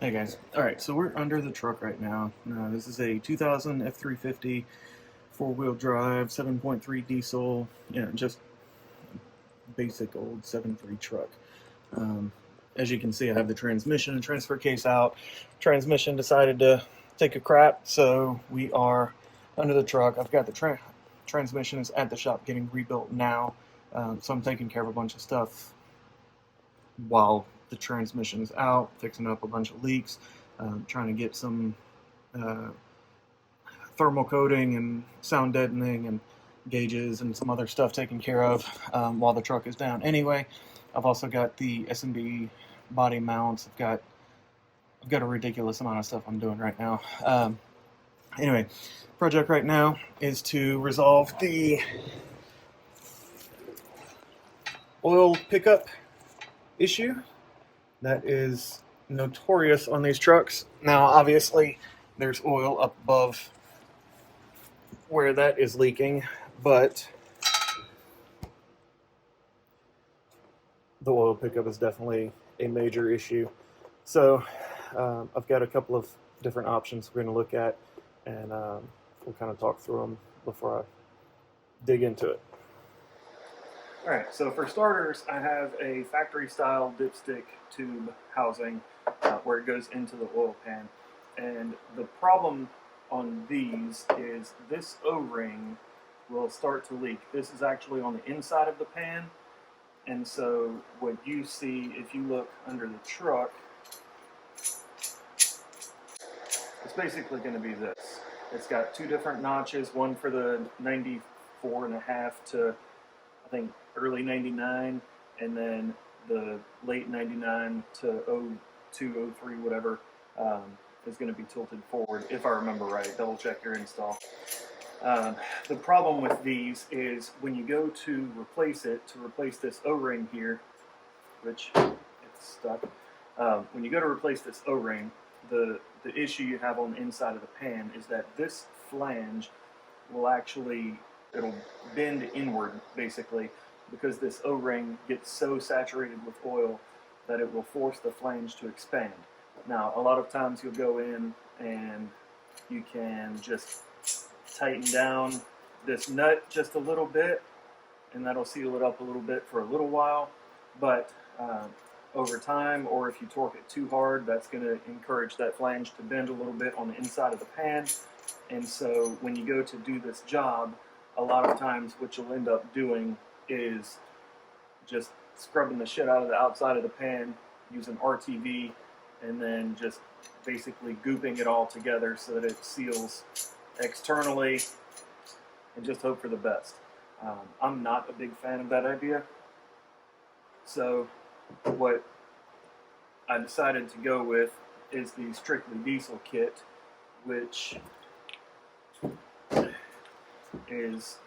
Hey guys. Alright, so we're under the truck right now. This is a 2000 F350 four-wheel drive, 7.3 diesel, just basic old 7.3 truck. Um, as you can see, I have the transmission and transfer case out. Transmission decided to take a crap, so we are under the truck. I've got the transmission is at the shop getting rebuilt now, so I'm taking care of a bunch of stuff while the transmission is out, fixing up a bunch of leaks, trying to get some uh, thermal coating and sound deadening and gauges and some other stuff taken care of while the truck is down. Anyway, I've also got the S&B body mounts. I've got a ridiculous amount of stuff I'm doing right now. Anyway, project right now is to resolve the oil pickup issue that is notorious on these trucks. Now, obviously, there's oil up above where that is leaking, but the oil pickup is definitely a major issue. So I've got a couple of different options we're going to look at, and we'll kind of talk through them before I dig into it. Alright, so for starters, I have a factory-style dipstick tube housing where it goes into the oil pan. And the problem on these is this O-ring will start to leak. This is actually on the inside of the pan, and so what you see if you look under the truck, it's basically going to be this. It's got two different notches, one for the 94.5 to, I think, early 99, and then the late 99 to 02, 03, whatever, is going to be tilted forward, if I remember right. Double check your install. The problem with these is when you go to replace this O-ring here, which it's stuck, when you go to replace this O-ring, the issue you have on the inside of the pan is that this flange will it'll bend inward, basically, because this O-ring gets so saturated with oil that it will force the flange to expand. Now, a lot of times you'll go in and you can just tighten down this nut just a little bit, and that'll seal it up a little bit for a little while, but over time, or if you torque it too hard, that's going to encourage that flange to bend a little bit on the inside of the pan. And so when you go to do this job, a lot of times what you'll end up doing is just scrubbing the shit out of the outside of the pan using RTV, and then just basically gooping it all together so that it seals externally, and just hope for the best. I'm not a big fan of that idea, so what I decided to go with is the Strictly Diesel kit, which is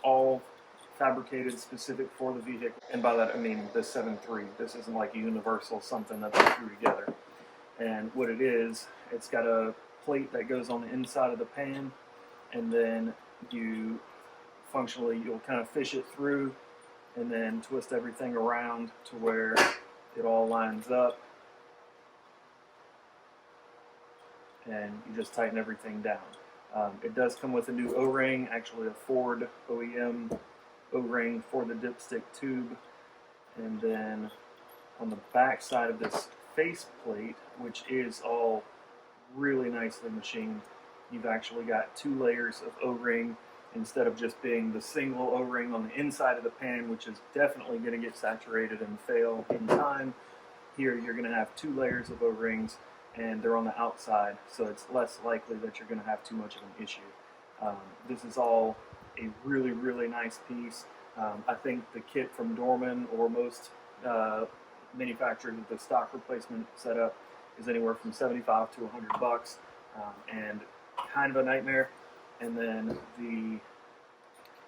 all fabricated specific for the vehicle, and by that I mean the 7.3. This isn't like a universal something that they threw together. And what it is, it's got a plate that goes on the inside of the pan, and then you'll kind of fish it through and then twist everything around to where it all lines up, and you just tighten everything down. It does come with a new O-ring, actually a Ford OEM O-ring for the dipstick tube, and then on the back side of this face plate, which is all really nicely machined, you've actually got two layers of O-ring instead of just being the single O-ring on the inside of the pan, which is definitely going to get saturated and fail in time. Here you're going to have two layers of O-rings, and they're on the outside, so it's less likely that you're going to have too much of an issue. This is all a really, really nice piece. I think the kit from Dorman, or most manufacturers with the stock replacement setup, is anywhere from $75 to $100, and kind of a nightmare. And then the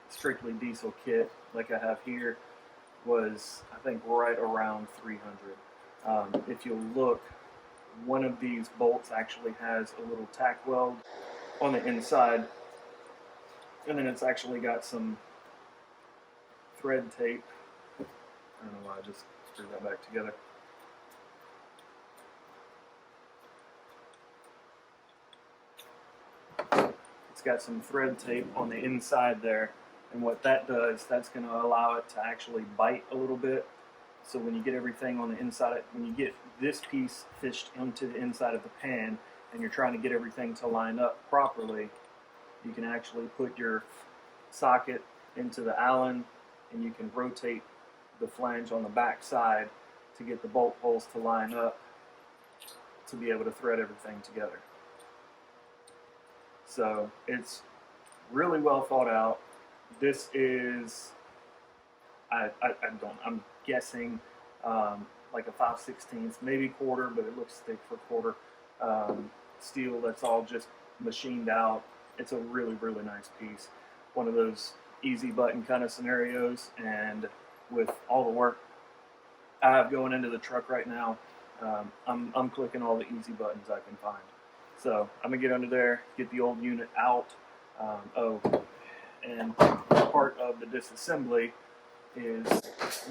Strictly Diesel kit, like I have here, was, I think, right around $300. If you'll look, one of these bolts actually has a little tack weld on the inside, and then it's actually got some thread tape. I don't know why I just screwed that back together. it's got some thread tape on the inside there, and what that does, that's going to allow it to actually bite a little bit. So when you get everything on the inside, when you get this piece fished into the inside of the pan and you're trying to get everything to line up properly, you can actually put your socket into the Allen and you can rotate the flange on the back side to get the bolt holes to line up to be able to thread everything together. So it's really well thought out. This is, I'm guessing like a 5/16, maybe quarter, but it looks thick for quarter. Steel that's all just machined out. It's a really, really nice piece. One of those easy button kind of scenarios, and with all the work I have going into the truck right now, I'm clicking all the easy buttons I can find. So I'm gonna get under there, get the old unit out. And part of the disassembly is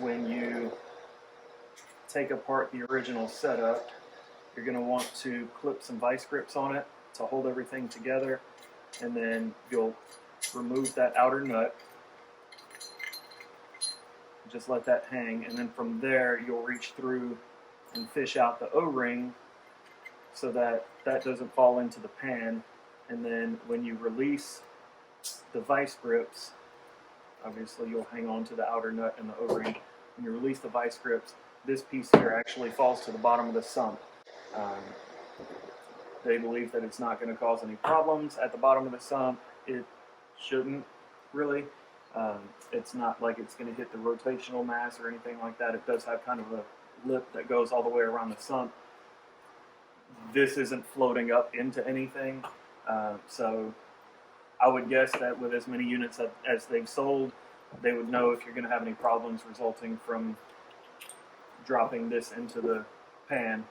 when you take apart the original setup, you're going to want to clip some vice grips on it to hold everything together, and then you'll remove that outer nut, just let that hang, and then from there you'll reach through and fish out the O-ring so that that doesn't fall into the pan. And then when you release the vice grips, obviously you'll hang on to the outer nut and the O-ring. When you release the vice grips, this piece here actually falls to the bottom of the sump. They believe that it's not going to cause any problems at the bottom of the sump. It shouldn't really. It's not like it's going to hit the rotational mass or anything like that. It does have kind of a lip that goes all the way around the sump. This isn't floating up into anything, so I would guess that with as many units as they've sold, they would know if you're going to have any problems resulting from dropping this into the pan.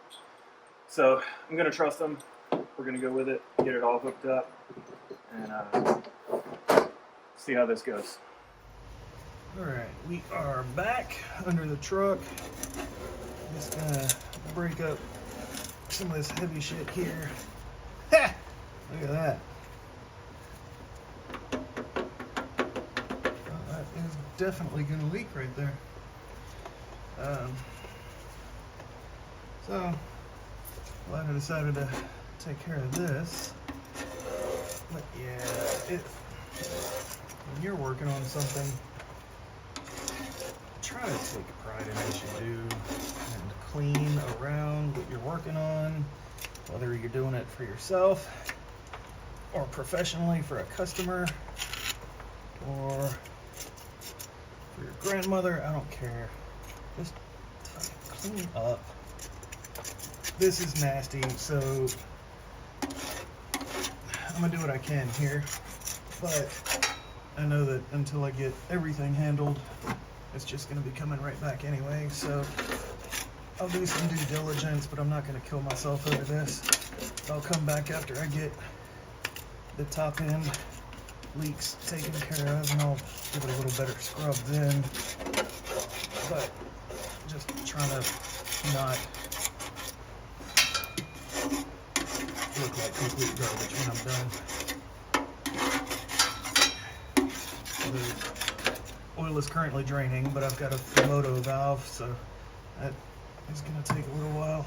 So I'm going to trust them. We're going to go with it, get it all hooked up, and see how this goes. Alright, we are back under the truck. Just gonna break up some of this heavy shit here. Ha! Look at that. That is definitely gonna leak right there. So, glad I decided to take care of this. But yeah, when you're working on something, try to take pride in what you do and clean around what you're working on, whether you're doing it for yourself or professionally for a customer or for your grandmother. I don't care. Just clean up. This is nasty, so I'm gonna do what I can here, but I know that until I get everything handled, it's just going to be coming right back anyway, so I'll do some due diligence, but I'm not going to kill myself over this. I'll come back after I get the top end leaks taken care of, and I'll give it a little better scrub then. But just trying to not look like complete garbage when I'm done. The oil is currently draining, but I've got a moto valve, so that is going to take a little while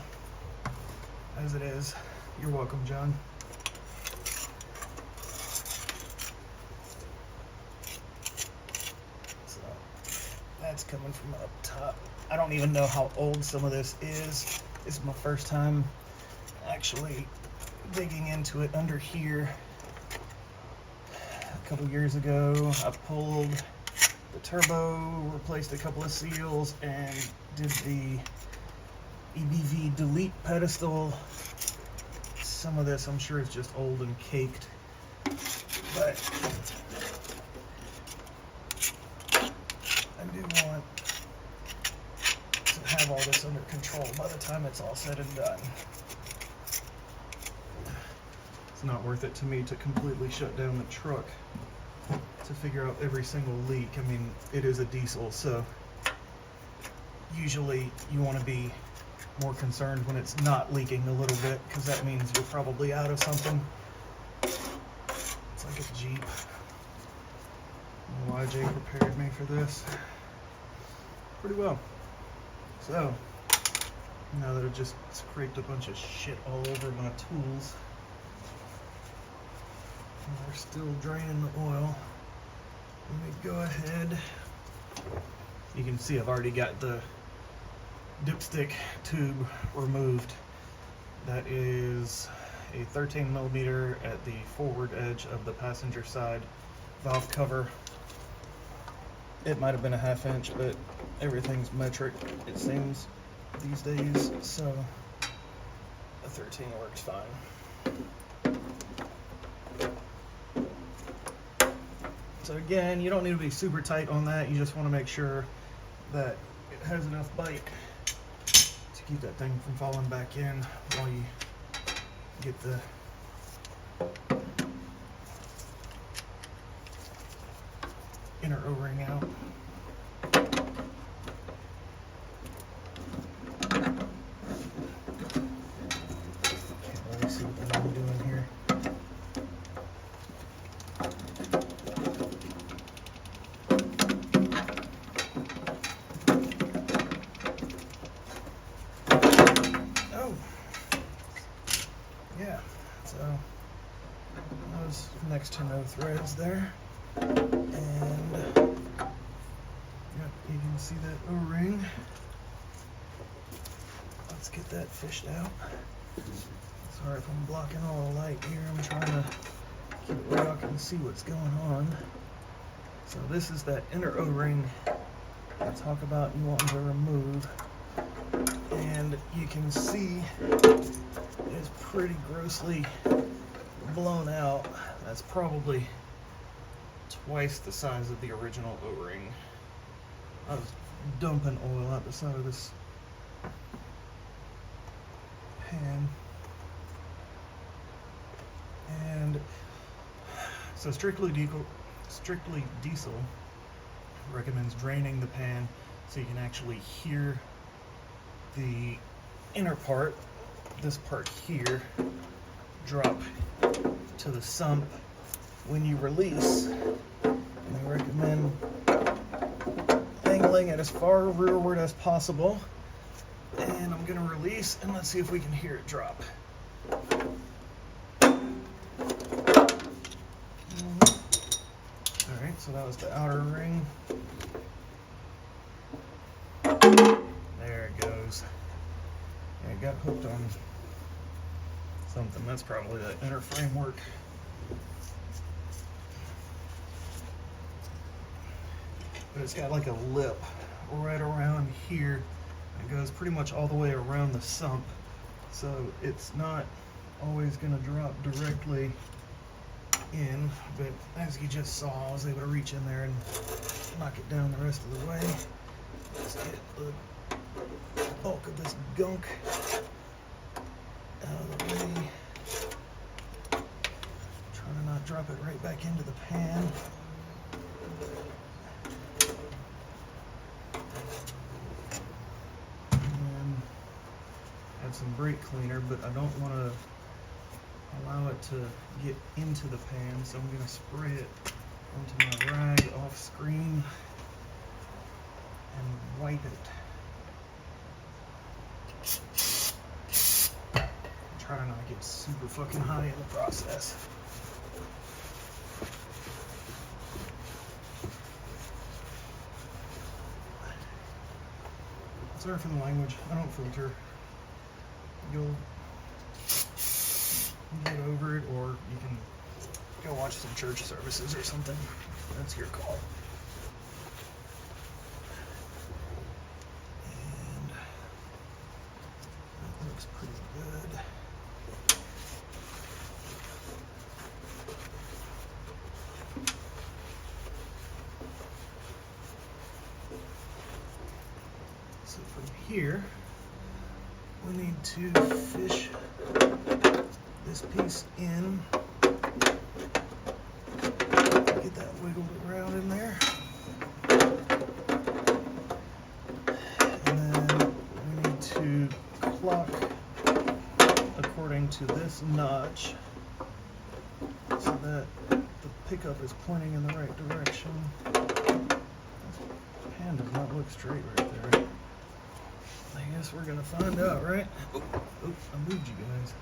as it is. You're welcome, John. So that's coming from up top. I don't even know how old some of this is. This is my first time actually digging into it under here. A couple years ago, I pulled the turbo, replaced a couple of seals, and did the EBV delete pedestal. Some of this I'm sure is just old and caked, but I do want to have all this under control by the time it's all said and done. It's not worth it to me to completely shut down the truck to figure out every single leak. I mean, it is a diesel, so usually you want to be more concerned when it's not leaking a little bit, because that means you're probably out of something. So like a Jeep. YJ prepared me for this pretty well. So, now that I've just scraped a bunch of shit all over my tools, and they're still draining the oil, let me go ahead. You can see I've already got the dipstick tube removed. That is a 13 millimeter at the forward edge of the passenger side valve cover. It might have been a 1/2 inch, but everything's metric, it seems, these days, so a 13 works fine. So again, you don't need to be super tight on that, you just want to make sure that it has enough bite to keep that thing from falling back in while you get the inner O-ring out. Can't really see what I'm doing here. Oh, yeah, so those next to no threads there. And yep, you can see that O-ring. Let's get that fished out. Sorry if I'm blocking all the light here. I'm trying to keep it where I can see what's going on. So this is that inner O-ring I talk about you wanting to remove. And you can see it's pretty grossly blown out. That's probably twice the size of the original O-ring. I was dumping oil out the side of this pan. And so strictly diesel recommends draining the pan so you can actually hear the inner part, this part here, drop to the sump when you release. And I recommend angling it as far rearward as possible. And I'm gonna release and let's see if we can hear it drop. Alright, so that was the outer ring. There it goes. And it got hooked on something. That's probably the inner framework. But it's got like a lip right around here. It goes pretty much all the way around the sump. So it's not always going to drop directly in. But as you just saw, I was able to reach in there and knock it down the rest of the way. Let's get the bulk of this gunk out of the way. Trying to not drop it right back into the pan. And add some brake cleaner, but I don't want to allow it to get into the pan, so I'm going to spray it onto my rag off screen and wipe it. Try to not get super fucking high in the process. Sorry for the language, I don't filter. You'll get over it, or you can go watch some church services or something. That's your call. And that looks pretty good. So from here, we need to fish this piece in. Get that wiggled around in there. And then we need to clock according to this notch so that the pickup is pointing in the right direction. This pan does not look straight right there. I guess we're gonna find out, right? Oh, I moved you guys.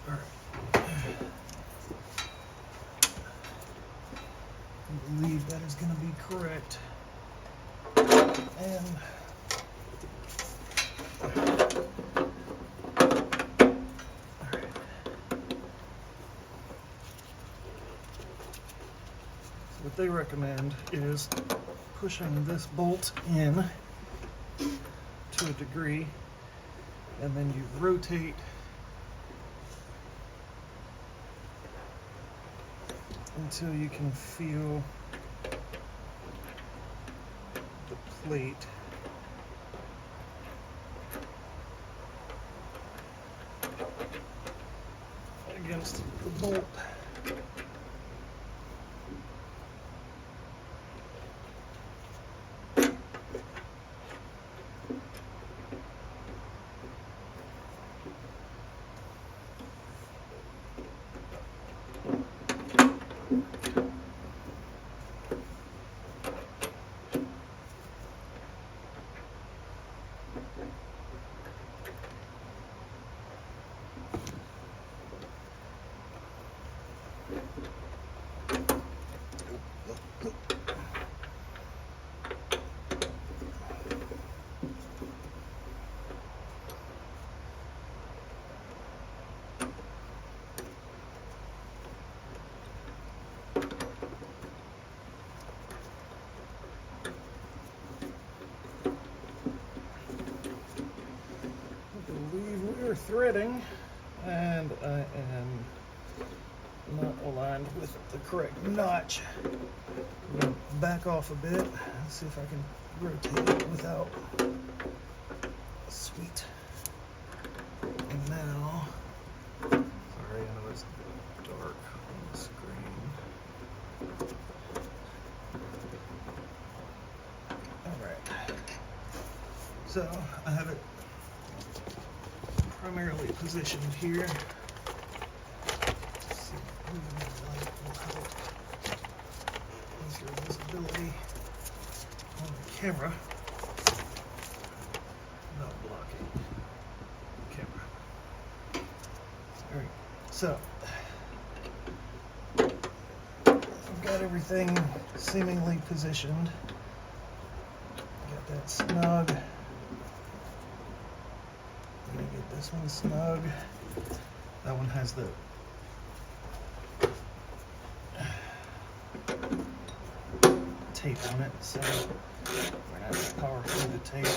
Alright. I believe that is gonna be correct. And what they recommend is pushing this bolt in to a degree, and then you rotate until you can feel the plate against the bolt. Threading, and I am not aligned with the correct notch. I'm going to back off a bit and see if I can rotate it without sweet. And now, sorry, I know it's dark on the screen. Alright, so I have it primarily positioned here. Let's see if moving the light will help. Easier visibility on the camera. Not blocking the camera. Alright, so I've got everything seemingly positioned. Got that snug. This one's snug. That one has the tape on it, so we're gonna have to power through the tape.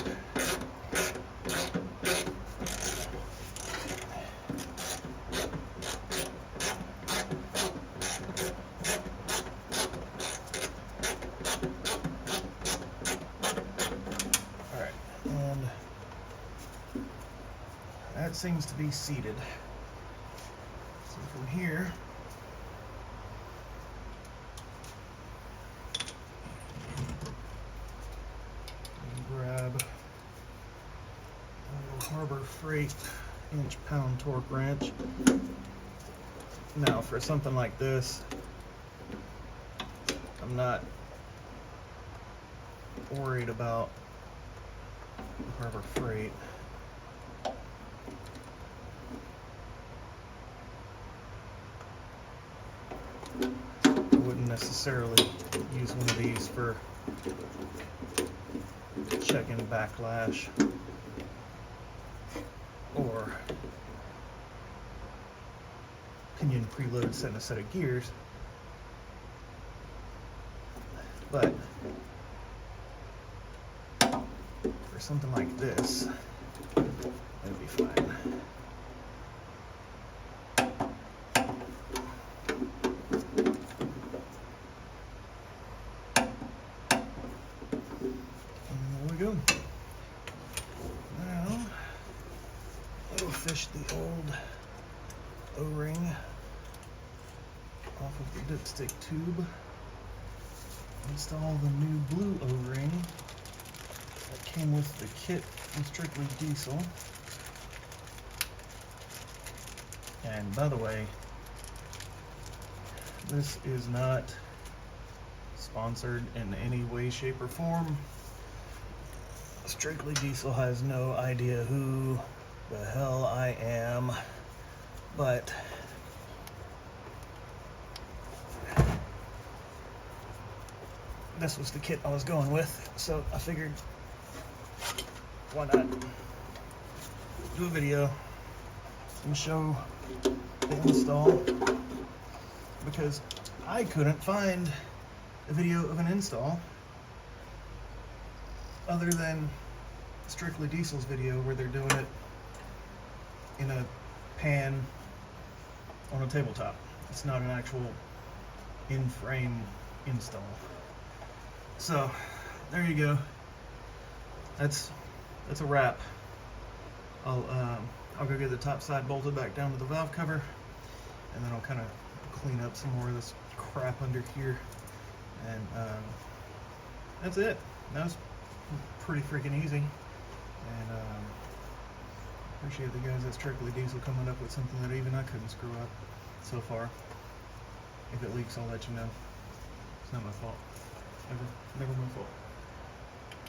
Alright, and that seems to be seated. So from here, grab a little Harbor Freight inch-pound torque wrench. Now, for something like this, I'm not worried about the Harbor Freight. I wouldn't necessarily use one of these for checking backlash or pinion preload setting a set of gears, but for something like this, that'd be fine. Go. Now, I'll fish the old O-ring off of the dipstick tube. Install the new blue O-ring that came with the kit from Strictly Diesel. And by the way, This is not sponsored in any way, shape, or form. Strictly Diesel has no idea who the hell I am, but this was the kit I was going with, so I figured why not do a video and show the install, because I couldn't find a video of an install other than Strictly Diesel's video where they're doing it in a pan on a tabletop. It's not an actual in-frame install. So there you go. That's a wrap. I'll go get the top side bolted back down to the valve cover, and then I'll kind of clean up some more of this crap under here, and that's it. That was pretty freaking easy, and appreciate the guys at Strictly Diesel coming up with something that even I couldn't screw up so far. If it leaks, I'll let you know. It's not my fault. Never my fault.